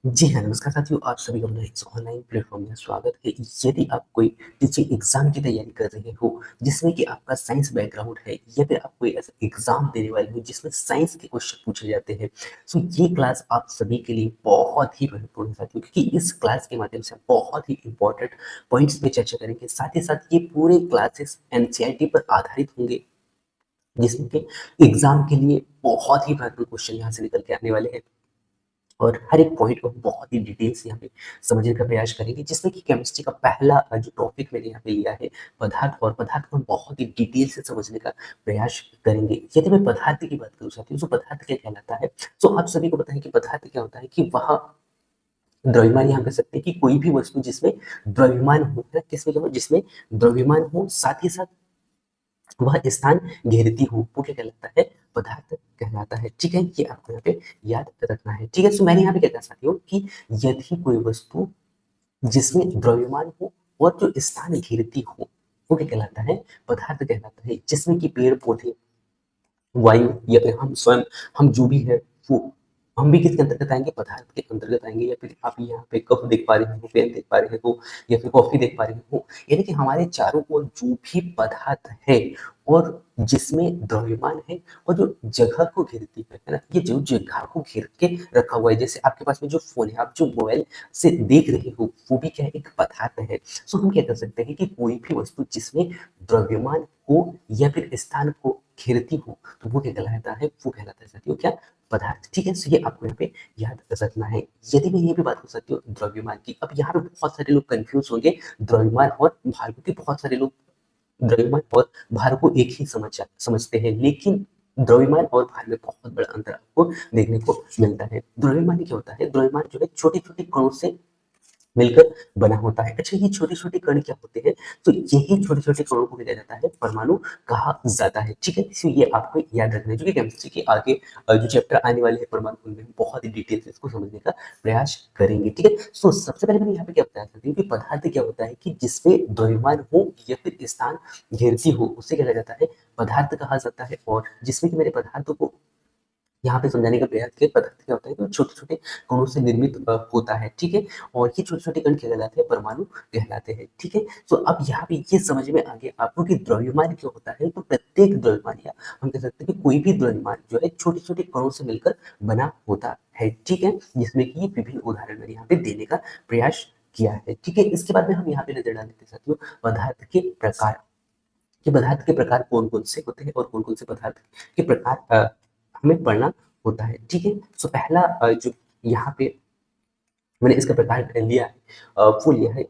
जी हाँ, नमस्कार साथियों, आप सभी का अपना इस ऑनलाइन प्लेटफ़ॉर्म में स्वागत है। यदि आप कोई टीचिंग एग्ज़ाम की तैयारी कर रहे हो, जिसमें कि आपका साइंस बैकग्राउंड है या फिर आप कोई ऐसा एग्ज़ाम देने वाले हो जिसमें साइंस के क्वेश्चन पूछे जाते हैं, सो ये क्लास आप सभी के लिए बहुत ही महत्वपूर्ण है साथियों, क्योंकि इस क्लास के माध्यम से आप बहुत ही इम्पोर्टेंट पॉइंट्स पे चर्चा करेंगे। साथ ही साथ ये पूरे क्लासेस एनसीईआरटी पर आधारित होंगे, जिसमें कि एग्ज़ाम के लिए बहुत ही महत्वपूर्ण क्वेश्चन यहाँ से निकल के आने वाले हैं। और हर एक पॉइंट को हम बहुत ही डिटेल से यहाँ पे समझने का प्रयास करेंगे, जिसमें कि केमिस्ट्री का पहला जो टॉपिक मैंने यहाँ पे लिया है पदार्थ, और पदार्थ को हम बहुत ही डिटेल से समझने का प्रयास करेंगे। यदि मैं पदार्थ की बात करूँ साथियों, तो पदार्थ क्या कहलाता है? तो आप सभी को पता है कि पदार्थ क्या होता है, कि वह द्रव्यमान यहाँ कह सकते हैं कि कोई भी वस्तु जिसमें द्रव्यमान हो, है ना? किसमें क्या हो? जिसमें द्रव्यमान हो, साथ ही साथ वह स्थान घेरती हो, वो क्या कहलाता है? पदार्थ कहलाता है। ठीक है, ये आपको यहाँ पे याद रखना है। ठीक है, सो मैंने यहाँ पे क्या कहा साथियों, कि यदि कोई वस्तु जिसमें द्रव्यमान हो और जो स्थान घेरती हो, वो क्या कहलाता है? पदार्थ कहलाता है। जिसमें कि पेड़ पौधे, वायु, या फिर हम स्वयं, हम जो भी है वो, हम भी किसके अंतर्गत आएंगे? पदार्थ के अंतर्गत आएंगे। या फिर आप यहाँ पे कप देख पा रहे हो, पेन देख पा रहे हो, या फिर कॉफी देख पा रहे हो, यानी कि हमारे चारों ओर जो भी पदार्थ है और जिसमें द्रव्यमान है और जो जगह को घेरती है ना, ये जो जगह को घेर के रखा हुआ है, जैसे आपके पास में जो फोन है, आप जो मोबाइल से देख रहे हो, वो भी क्या है? एक पदार्थ है। सो हम क्या कर सकते हैं कि कोई भी वस्तु जिसमें द्रव्यमान हो या फिर स्थान को घेरती हो, तो वो क्या कहलाता है? वो कहलाता है साथियों क्या? पदार्थ। ठीक है, सो ये आपको यहाँ पे याद रखना है। यदि मैं ये भी बात कर सकती हूँ द्रव्यमान की, अब यहाँ पे बहुत सारे लोग कंफ्यूज होंगे द्रव्यमान और भार, क्योंकि बहुत सारे लोग द्रव्यमान और भार को एक ही समझते हैं, लेकिन द्रव्यमान और भार में बहुत बड़ा अंतर आपको देखने को मिलता है। द्रव्यमान क्या होता है? द्रव्यमान जो है छोटे छोटे कणों से मिलकर बना होता है। अच्छा, ये छोटे-छोटे कण क्या होते हैं? तो यही छोटे-छोटे कणों को क्या जाता है? परमाणु कहा जाता है। ठीक है? तो ये आपको याद रखना है, जो कि केमिस्ट्री के आगे जो चैप्टर आने वाले हैं परमाणु, उनमें हम बहुत ही डिटेल से इसको समझने का प्रयास करेंगे। ठीक है? सो सबसे पहले मैंने यहाँ पे क्या बताया था कि पदार्थ क्या होता है, कि जिसपे द्रव्यमान हो या फिर स्थान घेरती हो, उसे क्या कहा जाता है? पदार्थ कहा जाता है। और जिसमें कि मेरे पदार्थों को यहाँ पे समझाने का प्रयास किया, पदार्थ क्या होता है? तो छोटे-छोटे कणों से निर्मित होता है, ठीक है? और ये छोटे-छोटे कण क्या कहलाते हैं? परमाणु कहलाते हैं, ठीक है? तो अब यहाँ पे ये समझ में आ गया आपको कि द्रव्यमान क्या होता है? तो प्रत्येक द्रव्यमान, या हम कह सकते हैं कि कोई भी द्रव्यमान जो है छोटे-छोटे कणों से मिलकर बना होता है, ठीक है? जिसमें कि विभिन्न उदाहरण मैंने यहाँ पे देने का प्रयास किया है, ठीक है? इसके बाद में हम यहाँ पे नजर डाल देते हैं साथियों पदार्थ के प्रकार, कि पदार्थ के प्रकार कौन-कौन से होते हैं और कौन-कौन से पदार्थ के प्रकार हमें पढ़ना होता है, ठीक है? सो पहला जो यहाँ पे मैंने इसका प्रकार लिया है, वो लिया है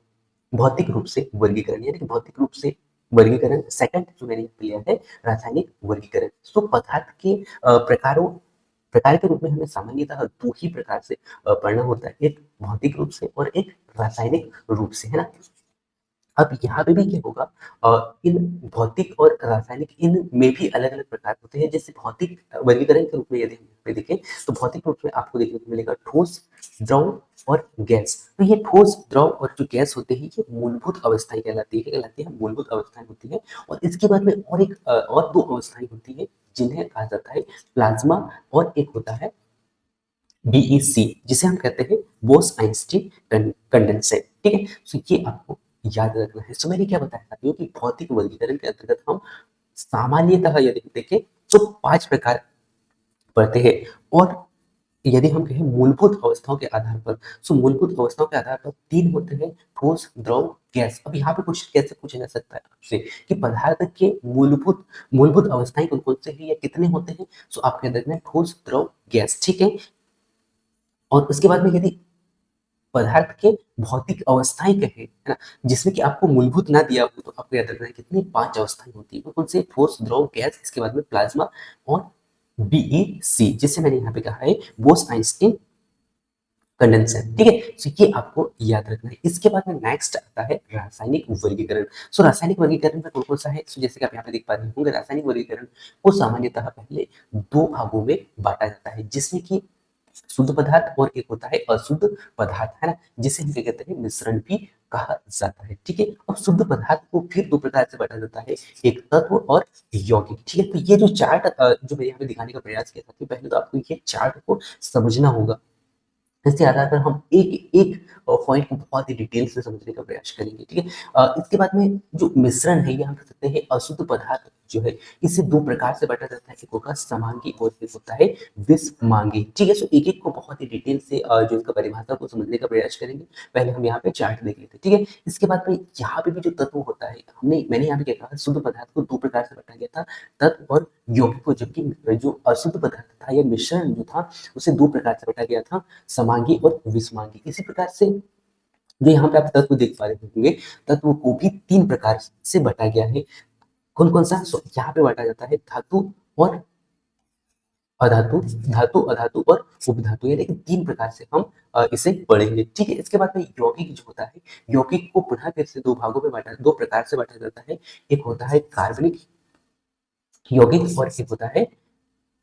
भौतिक रूप से वर्गीकरण, यानी कि भौतिक रूप से वर्गीकरण। सेकंड जो मैंने यहाँ पे लिया है रासायनिक वर्गीकरण। सो पदार्थ के प्रकार के रूप में हमें सामान्यतः दो ही प्रकार से पढ़ना होता है, एक भौतिक रूप से और एक रासायनिक रूप से, है ना? अब यहाँ पे भी क्या होगा, इन भौतिक और रासायनिक, इन में भी अलग-अलग प्रकार होते हैं। जैसे भौतिक वर्गीकरण के रूप में यदि हम यहाँ पे देखें, तो भौतिक रूप में आपको देखने को मिलेगा ठोस, द्रव और गैस। तो ये ठोस, द्रव और जो गैस होते हैं, ये मूलभूत अवस्थाएँ कहलाती है। क्या कहलाती है? मूलभूत अवस्थाएँ होती हैं। और इसके बाद में और एक और 2 अवस्थाएँ होती हैं, जिन्हें कहा जाता है प्लाज़्मा, और एक होता है बीईसी, जिसे हम कहते हैं बोस आइंस्टीन कंडेंसेट, ठीक है? सो ये आपको याद रखना है। सो मैंने क्या बताया था कि भौतिक वर्गीकरण के अंतर्गत हम सामान्यतः यदि देखें तो 5 प्रकार पढ़ते हैं। और यदि हम कहें मूलभूत अवस्थाओं के आधार पर, सो मूलभूत अवस्थाओं के आधार पर 3 होते हैं, ठोस, द्रव, गैस। अब यहाँ पे क्वेश्चन कैसे पूछा जा सकता है आपसे, कि पदार्थ के मूलभूत मूलभूत अवस्थाएं कौन-कौन से हैं या कितने होते हैं? सो आपके अंदर में ठोस, द्रव, गैस, ठीक है? और उसके बाद में यदि पदार्थ के भौतिक अवस्थाएँ कहें, है ना? जिसमें कि आपको मूलभूत ना दिया हो, तो आपको याद रखना है कितनी 5 अवस्थाएँ होती हैं। कौन से? ठोस, द्रव, गैस, इसके बाद में प्लाज़्मा और बीईसी, जिसे मैंने यहाँ पे कहा है बोस-आइंस्टीन कंडेंसर, ठीक है? सो ये आपको याद रखना है। इसके बाद में नेक्स्ट आता है रासायनिक वर्गीकरण। सो रासायनिक वर्गीकरण में कौन-कौन सा है? सो जैसे कि आप यहाँ पे देख पा रहे होंगे, रासायनिक वर्गीकरण को सामान्यतः पहले 2 भागों में बाँटा जाता है, जिसमें कि शुद्ध पदार्थ और एक होता है अशुद्ध पदार्थ, है ना? जिसे हम क्या कहते हैं? मिश्रण भी कहा जाता है, ठीक है? अब शुद्ध पदार्थ को फिर 2 प्रकार से बाँटा जाता है, एक तत्व और यौगिक, ठीक है? तो ये जो चार्ट जो मैं यहाँ पे दिखाने का प्रयास किया था, कि पहले तो आपको ये चार्ट को समझना होगा। इसके आधार पर हम एक एक पॉइंट को बहुत ही डिटेल से समझने का प्रयास करेंगे, ठीक है? इसके बाद में जो मिश्रण है, ये हम कह सकते हैं अशुद्ध पदार्थ जो है, इसे 2 प्रकार से बाँटा जाता है। एक होगा समांगी और एक होता है विषमांगी, ठीक है? सो एक-एक को बहुत ही डिटेल से जो इसका परिभाषा को समझने का प्रयास करेंगे। पहले हम यहाँ पे चार्ट देख लेते हैं, ठीक है? इसके बाद में यहाँ पे भी जो तत्व होता है, मैंने यहाँ पे क्या कहा, शुद्ध पदार्थ को 2 प्रकार से बाँटा गया था, तत्व और यौगिक को, जबकि जो अशुद्ध पदार्थ था या मिश्रण जो था, उसे 2 प्रकार से बाँटा गया था, समांगी और विषमांगी। इसी प्रकार से जो यहाँ पे आप तत्व देख पा रहे होंगे, तत्व को भी 3 प्रकार से बाँटा गया है। कौन-कौन सा? सो यहाँ पे बाँटा जाता है धातु और अधातु, धातु, अधातु और उपधातु, यानी कि 3 प्रकार से हम इसे पढ़ेंगे, ठीक है? इसके बाद में यौगिक जो होता है, यौगिक को पुनः फिर से 2 भागों में 2 प्रकार से बाँटा जाता है। एक होता है कार्बनिक यौगिक और एक होता है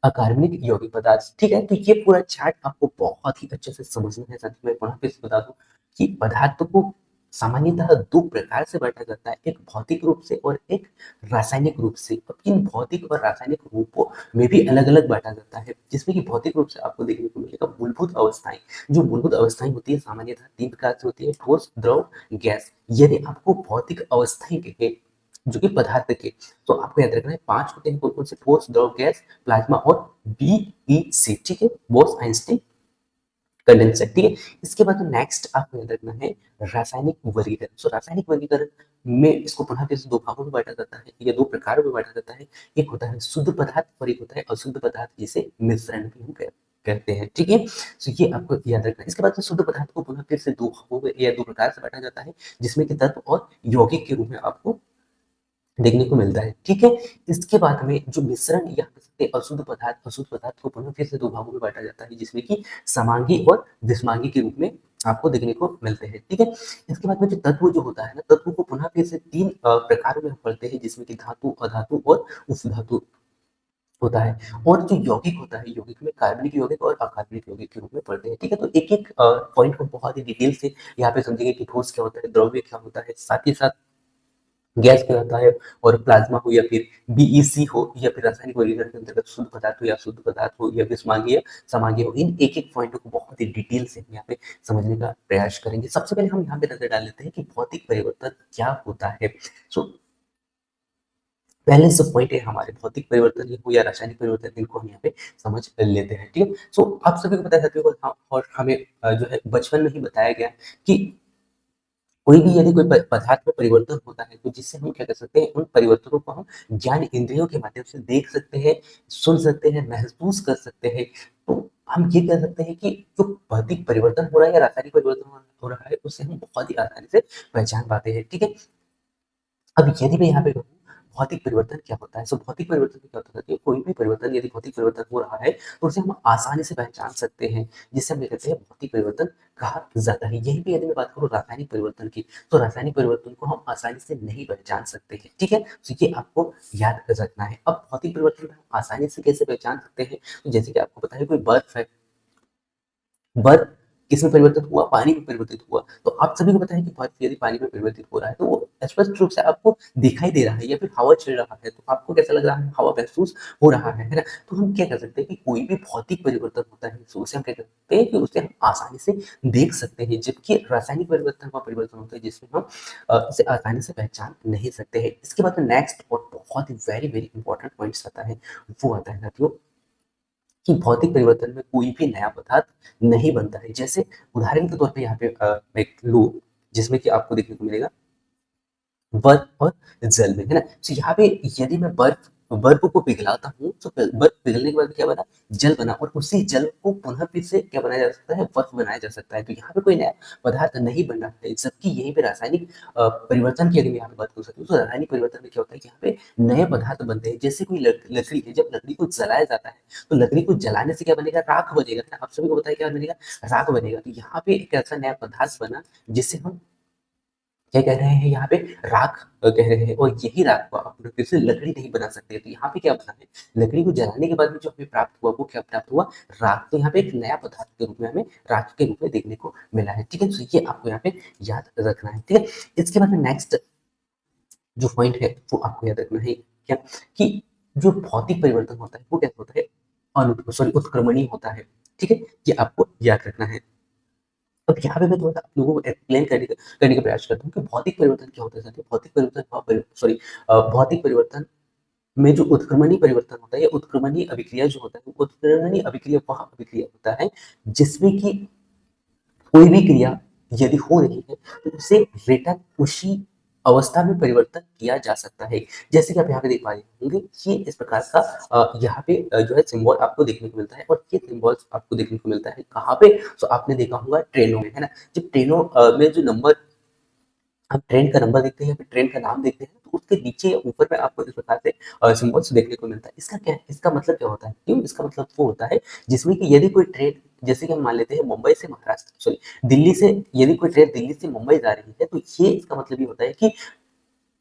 अकार्बनिक यौगिक पदार्थ, ठीक है? तो ये पूरा चार्ट आपको बहुत ही अच्छे से समझना है। साथ ही मैं पुनः फिर से बता दूं कि पदार्थ को सामान्यतः 2 प्रकार से बांटा जाता है, एक भौतिक रूप से और एक रासायनिक रूप से। अब इन भौतिक और रासायनिक रूपों में भी अलग-अलग बांटा जाता है, जिसमें कि भौतिक रूप से आपको देखने को मिलेगा मूलभूत अवस्थाएं। जो मूलभूत अवस्थाएं होती है सामान्यतः 3 प्रकार से होती है, ठोस, द्रव, गैस। यदि आपको भौतिक अवस्थाएं कहे जो कि पदार्थ के, तो आपको याद रखना है 5 होते हैं, कौन-कौन से? ठोस, द्रव, गैस, प्लाज्मा और बीईसी, ठीक है? बोस, आइंस्टीन, कंडेंसर, ठीक है? इसके बाद नेक्स्ट आपको याद रखना है रासायनिक वर्गीकरण। सो रासायनिक वर्गीकरण में इसको पुनः फिर से 2 भागों में बाँटा जाता है या 2 प्रकारों में बाँटा जाता है। एक होता है शुद्ध पदार्थ और एक होता है अशुद्ध पदार्थ, जिसे मिश्रण भी हम कहते हैं, ठीक है? सो ये आपको याद रखना है। इसके बाद शुद्ध पदार्थ को पुनः फिर से 2 भागों में या 2 प्रकार से बाँटा जाता है, जिसमें कि तत्व और यौगिक के रूप में आपको देखने को मिलता है, ठीक है? इसके बाद में जो मिश्रण या कह सकते हैं अशुद्ध पदार्थ को पुनः फिर से 2 भागों में बाँटा जाता है, जिसमें कि समांगी और विषमांगी के रूप में आपको देखने को मिलते हैं, ठीक है? इसके बाद में जो तत्व जो होता है ना, तत्व को पुनः फिर से 3 प्रकारों में हम पढ़ते हैं, जिसमें कि धातु, अधातु और उपधातु होता है। और जो यौगिक होता है, यौगिक में कार्बनिक यौगिक और अकार्बनिक यौगिक के रूप में पढ़ते हैं, ठीक है? तो एक-एक पॉइंट को बहुत ही डिटेल से यहाँ पे समझेंगे कि ठोस क्या होता है, द्रव्य क्या होता है, साथ ही साथ गैस क्या होता है, और प्लाज्मा हो या फिर बीईसी हो या फिर रासायनिक वर्गीकरण के अंतर्गत शुद्ध पदार्थ हो या अशुद्ध पदार्थ हो या विषमांगी या समांगी हो, इन एक-एक पॉइंटों को बहुत ही डिटेल से हम यहाँ पे समझने का प्रयास करेंगे। सबसे पहले हम यहाँ पे नजर डाल लेते हैं कि भौतिक परिवर्तन क्या होता है। सो पहले जो पॉइंट है हमारे, भौतिक परिवर्तन ये हो या रासायनिक परिवर्तन, इनको हम यहाँ पे समझ लेते हैं, ठीक है? सो आप सभी को पता है, सभी को और हमें जो है बचपन में ही बताया गया कि कोई भी यदि कोई पदार्थ में परिवर्तन होता है, तो जिससे हम क्या कर सकते हैं, उन परिवर्तनों को हम ज्ञान इंद्रियों के माध्यम से देख सकते हैं, सुन सकते हैं, महसूस कर सकते हैं। तो हम ये कह सकते हैं कि जो भौतिक परिवर्तन हो रहा है या रासायनिक परिवर्तन हो रहा है, उसे हम बहुत ही आसानी से पहचान पाते हैं, ठीक है? अब यदि मैं यहाँ पे कहूँ भौतिक परिवर्तन क्या होता है? सो भौतिक परिवर्तन में क्या होता है कि कोई भी परिवर्तन यदि भौतिक परिवर्तन हो रहा है, तो उसे हम आसानी से पहचान सकते हैं, जिसे हम ये कहते हैं भौतिक परिवर्तन कहा जाता है। यहीं पे यदि मैं बात करूँ रासायनिक परिवर्तन की, तो रासायनिक परिवर्तन को हम आसानी से नहीं पहचान सकते हैं, ठीक है? तो ये आपको याद रखना है। अब भौतिक परिवर्तन को हम आसानी से कैसे पहचान सकते हैं? तो जैसे कि आपको पता है कोई बर्फ है, बर्फ किसमें परिवर्तित हुआ? पानी में परिवर्तित हुआ। तो आप सभी को पता है कि बर्फ यदि पानी में परिवर्तित हो रहा है, तो वो स्पष्ट रूप से आपको दिखाई दे रहा है, या फिर हवा चल रहा है, तो आपको कैसा लग रहा है? हवा महसूस हो रहा है ना? तो हम क्या कर सकते हैं कि कोई भी भौतिक परिवर्तन होता है, तो उसे हम क्या करते हैं कि उसे हम आसानी से देख सकते हैं, जबकि रासायनिक परिवर्तन वह परिवर्तन होता है जिसमें हम उसे आसानी से पहचान नहीं सकते हैं। इसके बाद में नेक्स्ट और बहुत ही वेरी वेरी इंपॉर्टेंट पॉइंट्स आता है, वो आता है साथियों कि भौतिक परिवर्तन में कोई भी नया पदार्थ नहीं बनता है। जैसे उदाहरण के तौर पे यहाँ पे मैं एक लूँ, जिसमें कि आपको देखने को मिलेगा बर्फ और जल में, है ना? तो यहाँ पे यदि मैं बर्फ को पिघलाता हूँ, तो बर्फ पिघलने के बाद क्या बना? जल बना, और उसी जल को पुनः फिर से क्या बनाया जा सकता है? बर्फ बनाया जा सकता है। तो यहाँ पे कोई नया पदार्थ नहीं बन रहा है, जबकि यहीं पे रासायनिक परिवर्तन की यदि मैं यहाँ पे बात कर सकूँ, तो रासायनिक परिवर्तन में क्या होता है कि यहाँ पे नए पदार्थ बनते हैं। जैसे कोई लकड़ी है, जब लकड़ी को जलाया जाता है, तो लकड़ी को जलाने से क्या बनेगा? राख बनेगा, है ना? आप सभी को पता है क्या बनेगा? राख बनेगा। तो यहाँ पे एक ऐसा नया पदार्थ बना, जिसे हम क्या कह रहे हैं यहाँ पे? राख कह रहे हैं, और यही राख को आप फिर से लकड़ी नहीं बना सकते। तो यहाँ पे क्या बना है? लकड़ी को जलाने के बाद में जो हमें प्राप्त हुआ, वो क्या प्राप्त हुआ? राख। तो यहाँ पे एक नया पदार्थ के रूप में हमें राख के रूप में देखने को मिला है, ठीक है? तो ये आपको यहाँ पे याद रखना है, ठीक है? इसके बाद में नेक्स्ट जो पॉइंट है, वो आपको याद रखना है क्या? कि जो भौतिक परिवर्तन होता है, वो कैसे होता है? उत्क्रमणीय होता है, ठीक है? ये आपको याद रखना है। अब यहाँ पे मैं थोड़ा-सा आप लोगों को एक्सप्लेन करने का प्रयास करता हूँ कि भौतिक परिवर्तन क्या होता है साथियों? भौतिक परिवर्तन भौतिक परिवर्तन में जो उत्क्रमणीय परिवर्तन होता है या उत्क्रमणीय अभिक्रिया जो होता है, उत्क्रमणीय अभिक्रिया वह अभिक्रिया होता है जिसमें कि कोई भी क्रिया यदि हो रही है तो उसे रिटर्न उसी अवस्था में परिवर्तन किया जा सकता है। जैसे कि आप यहाँ पे देख पा रहे होंगे, ये इस प्रकार का यहाँ पे जो है सिंबल आपको देखने को मिलता है और ये सिंबल्स आपको देखने को मिलता है कहाँ पे? तो आपने देखा होगा ट्रेनों में, है ना? जब ट्रेनों में जो नंबर हम ट्रेन का नंबर देखते हैं या फिर ट्रेन का नाम देखते हैं तो उसके नीचे या ऊपर में आपको इस प्रकार से सिंबल्स देखने को मिलता है। इसका क्या है? इसका मतलब क्या होता है? क्यों? इसका मतलब वो होता है जिसमें कि यदि कोई ट्रेन जैसे कि हम मान लेते हैं मुंबई से महाराष्ट्र सॉरी दिल्ली से यदि कोई ट्रेन दिल्ली से मुंबई जा रही है तो ये इसका मतलब ये होता है कि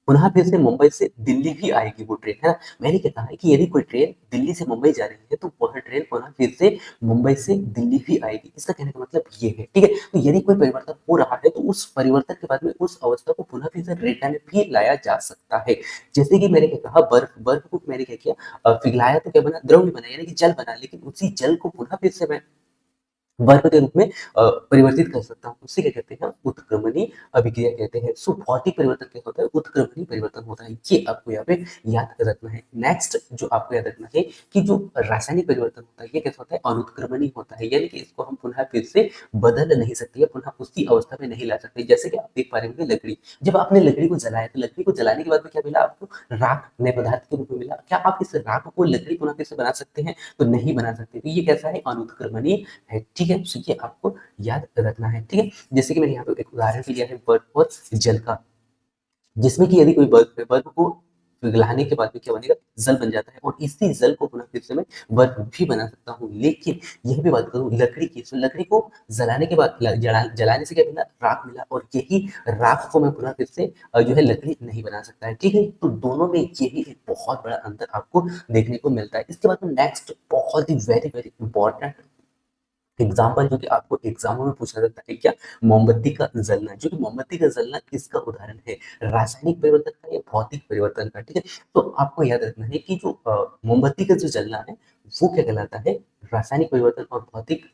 पुनः फिर से मुंबई से दिल्ली भी आएगी वो ट्रेन, है ना? मैंने क्या कहा है कि यदि कोई ट्रेन दिल्ली से मुंबई जा रही है, तो वह ट्रेन पुनः फिर से मुंबई से दिल्ली भी आएगी। इसका कहने का मतलब ये है, ठीक है? तो यदि कोई परिवर्तन हो रहा है, तो उस परिवर्तन के बाद में उस अवस्था को पुनः फिर से रिटर्न भी लाया जा सकता है। जैसे कि मैंने क्या कहा बर्फ को मैंने क्या किया पिघलाया तो क्या बना? द्रव नहीं बना, यानी कि जल बना, लेकिन उसी जल को पुनः फिर से मैं वर्ग के रूप में परिवर्तित कर सकता हूँ। उसे क्या कहते हैं? उत्क्रमणीय अभिक्रिया कहते हैं। सो भौतिक परिवर्तन क्या होता है? उत्क्रमणीय परिवर्तन होता है। ये आपको यहाँ पे याद रखना है। नेक्स्ट जो आपको याद रखना है कि जो रासायनिक परिवर्तन होता है, ये कैसा होता है? अनुत्क्रमणीय होता है। यानी कि इसको हम पुनः फिर से बदल नहीं सकते या पुनः उसी अवस्था में नहीं ला सकते। जैसे कि आप देख पा रहे होंगे लकड़ी। जब आपने लकड़ी को जलाया, तो लकड़ी को जलाने के बाद में क्या मिला आपको? राख नए पदार्थ के रूप में मिला। क्या आप इस राख को लकड़ी पुनः फिर से बना सकते हैं? तो नहीं बना सकते। तो ये कैसा है? अनुत्क्रमणीय है, ठीक है? तो ये आपको याद रखना है, ठीक है? जैसे कि मैंने यहाँ पे एक उदाहरण लिया है बर्फ और जल का, जिसमें कि यदि कोई बर्फ है, बर्फ को पिघलाने के बाद में क्या बनेगा? जल बन जाता है और इसी जल को पुनः फिर से मैं बर्फ भी बना सकता हूँ। लेकिन यही भी बात करूँ लकड़ी की, तो लकड़ी को जलाने के बाद जलाने से क्या मिला? राख मिला और यही राख को मैं पुनः फिर से जो है लकड़ी नहीं बना सकता है, ठीक है? तो दोनों में यही एक बहुत बड़ा अंतर आपको देखने को मिलता है। इसके बाद में नेक्स्ट बहुत ही वेरी वेरी इंपॉर्टेंट एग्जाम्पल जो कि आपको एग्जामों में पूछा जाता है क्या? मोमबत्ती का जलना, जो कि मोमबत्ती का जलना किसका उदाहरण है? रासायनिक परिवर्तन का या भौतिक परिवर्तन का, ठीक है? तो आपको याद रखना है कि जो मोमबत्ती का जो जलना है वो क्या कहलाता है? रासायनिक परिवर्तन और भौतिक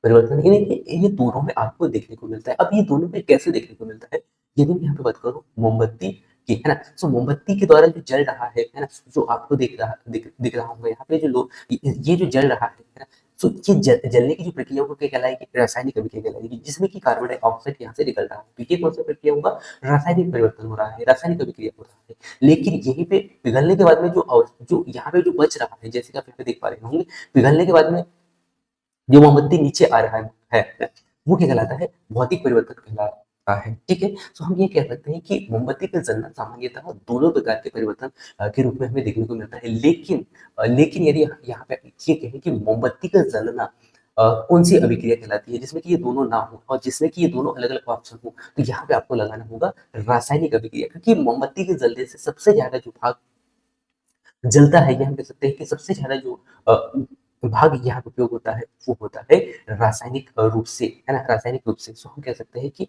परिवर्तन, ये दोनों में आपको देखने को मिलता है। अब ये दोनों में कैसे देखने को मिलता है? यदि मैं यहाँ पे बात करूँ मोमबत्ती की, है ना? सो मोमबत्ती के द्वारा जो जल रहा है ना? जो आपको दिख रहा होगा यहाँ पे जो लोग ये जो जल रहा है ना? सो ये जलने की जो प्रक्रिया को क्या कहलाएगी? रासायनिक अभिक्रिया कहलाएगी, जिसमें कि कार्बन डाइऑक्साइड यहाँ से निकल रहा है। तो ये कौन सा प्रक्रिया होगा? रासायनिक परिवर्तन हो रहा है, रासायनिक अभिक्रिया हो रहा है। लेकिन यहीं पे पिघलने के बाद में जो यहाँ पे जो बच रहा है, जैसे कि आप यहाँ पे देख पा रहे होंगे, पिघलने के बाद में जो मोमबत्ती नीचे आ रहा है वो क्या कहलाता है? भौतिक परिवर्तन कहलाता है, ठीक है? तो हम ये कह सकते हैं कि मोमबत्ती का जलना सामान्यतः दोनों प्रकार के परिवर्तन के रूप में हमें देखने को मिलता है। लेकिन यदि यहाँ पे ये कहें कि मोमबत्ती का जलना कौन सी अभिक्रिया कहलाती है जिसमें कि ये दोनों ना हो और जिसमें कि ये दोनों अलग अलग ऑप्शन हो, तो यहाँ पे आपको लगाना होगा रासायनिक अभिक्रिया, क्योंकि मोमबत्ती के जलने से सबसे ज्यादा जो भाग जलता है, ये हम कह सकते हैं कि सबसे ज़्यादा जो भाग यहाँ पे उपयोग होता है, वो होता है रासायनिक रूप से, है ना? रासायनिक रूप से। सो हम कह सकते हैं कि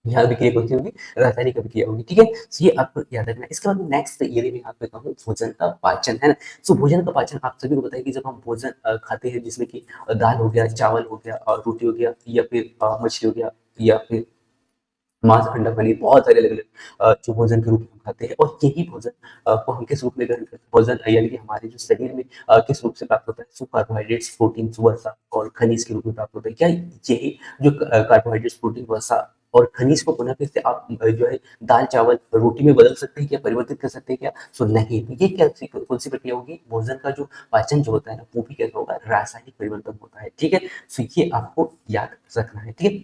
यहाँ अभिक्रिया कौन-सी होगी? रासायनिक अभिक्रिया होगी, ठीक है? सो ये आपको याद रखना है। इसके बाद नेक्स्ट यदि मैं यहाँ पे कहूँ भोजन का पाचन, है ना? सो भोजन का पाचन आप सभी को पता है कि जब हम भोजन खाते हैं जिसमें कि दाल हो गया, चावल हो गया और रोटी हो गया या फिर मछली हो गया या फिर मांस, अंडा, पनीर, बहुत सारे अलग-अलग जो भोजन के रूप में हम खाते हैं और यही भोजन को हम किस रूप में ग्रहण करते हैं? भोजन यानी कि हमारे जो शरीर में किस रूप से प्राप्त होता है? सो कार्बोहाइड्रेट्स, प्रोटीन्स, वसा और खनिज के रूप में प्राप्त होता है। क्या यही जो कार्बोहाइड्रेट्स, प्रोटीन, वसा और खनिज को पुनः फिर से आप जो है दाल, चावल, रोटी में बदल सकते हैं क्या? परिवर्तित कर सकते हैं क्या? सो नहीं। तो ये कौन-सी प्रक्रिया होगी? भोजन का जो पाचन जो होता है ना, वो भी कैसा होगा? रासायनिक परिवर्तन होता है, ठीक है? सो ये आपको याद रखना है, ठीक है?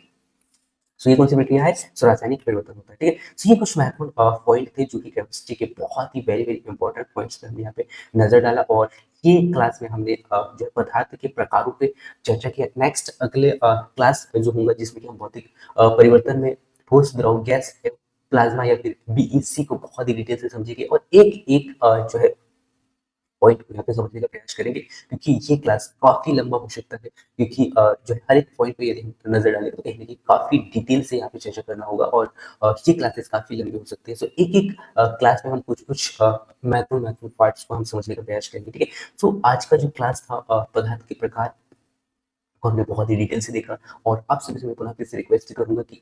सो ये कौन सी प्रक्रिया है? सो रासायनिक परिवर्तन होता है, ठीक है? सो ये कुछ महत्वपूर्ण पॉइंट थे जो कि केमिस्ट्री के बहुत ही वेरी वेरी इंपॉर्टेंट पॉइंट्स पे हमने यहाँ पे नजर डाला और ये क्लास में हमने जो है पदार्थ के प्रकारों पे चर्चा किया। नेक्स्ट अगले क्लास जो होगा जिसमें कि हम भौतिक परिवर्तन में ठोस, द्रव, गैस, प्लाज्मा या फिर बीईसी को बहुत ही डिटेल से समझेंगे और एक एक जो है पॉइंट को यहाँ पे समझने का प्रयास करेंगे, क्योंकि ये क्लास काफी लंबा हो सकता है, क्योंकि जो है हर एक पॉइंट पे यदि हम नजर डालें तो कहीं न कहीं काफी डिटेल से यहाँ पे चर्चा करना होगा और ये क्लासेस काफी लंबी हो सकती है। सो एक-एक क्लास में हम कुछ-कुछ महत्वपूर्ण पार्ट्स को हम समझने का प्रयास करेंगे, ठीक है? सो आज का जो क्लास था पदार्थ के प्रकार को हमने बहुत ही डिटेल से देखा और आप सभी से मैं पुनः फिर से रिक्वेस्ट करूँगा कि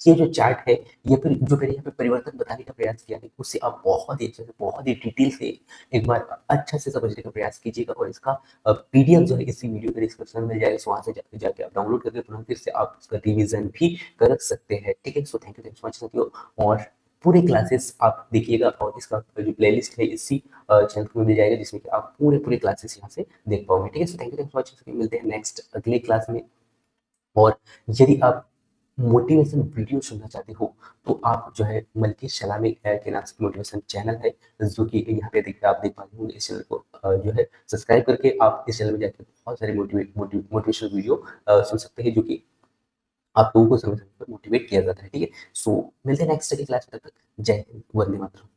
ये जो चार्ट है, ये फिर जो मैंने यहाँ पे परिवर्तन बताने का प्रयास किया है, उससे आप बहुत ही अच्छे से, बहुत ही डिटेल से एक बार अच्छा से समझने का प्रयास कीजिएगा और इसका पीडीएफ जो है इसी वीडियो के डिस्क्रिप्शन में मिल जाएगा, सो वहाँ से जाके आप डाउनलोड करके पुनः फिर से आप उसका रिवीजन भी कर सकते हैं, ठीक है? So thank you so much साथियों और पूरे क्लासेस आप देखिएगा और इसका जो प्लेलिस्ट है इसी चैनल में मिल जाएगा जिसमें कि आप पूरे क्लासेस यहाँ से देख पाओगे, ठीक है? So thank you so much, मिलते हैं नेक्स्ट अगले क्लास में और यदि आप मोटिवेशन वीडियो सुनना चाहते हो तो आप जो है मल्की सलामी के नाम से मोटिवेशन चैनल है जो कि यहाँ पे आप देख पाते होंगे। इस चैनल को जो है सब्सक्राइब करके आप इस चैनल में जाकर बहुत सारे मोटिवेशनल वीडियो सुन सकते हैं जो कि आप लोगों को समय समय पर मोटिवेट किया जाता है, ठीक है? सो मिलते हैं नेक्स्ट क्लास में, तब तक जय हिंद, वंदे मातरम।